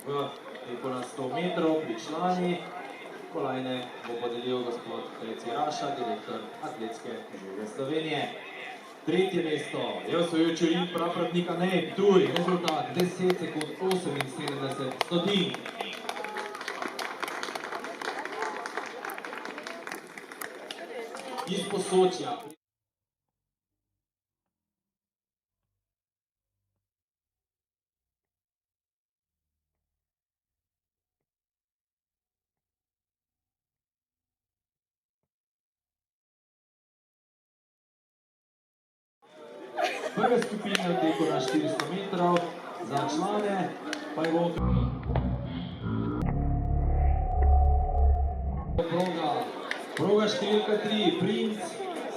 V teku na 100 metrov pri člani kolajne bo podelil gospod Feci Raša, direktor Atletske zveze Slovenije. Tretje mesto je osvojil Čurin Prapravnika Nej Ptuj, rezultat 10 sekund 78 stotink. Iz Posočja. Prve skupine v teku na 400 metrov, za člane pa je bo proga številka 3, Princ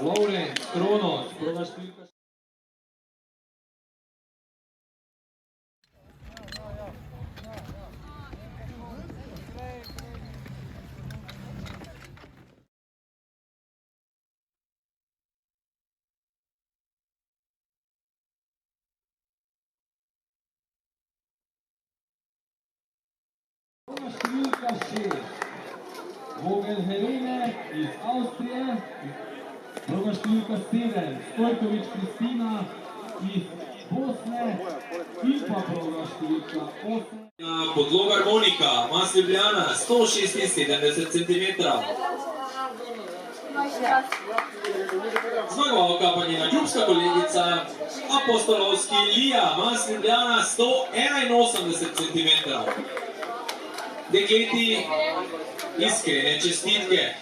Lovrenc Kronos, proga številka 4. Številka 6, Vogel Helene iz Avstrije, proga številka 7, Stojković Kristina iz Bosne in pa proga številka 8. Podlogar Monika, Mas Ljubljana, 176 cm. Zmagovalka pa njena klubska kolegica Apostolovski Lija, Mas Ljubljana, 181 cm. Dekleti, iskrene čestitke.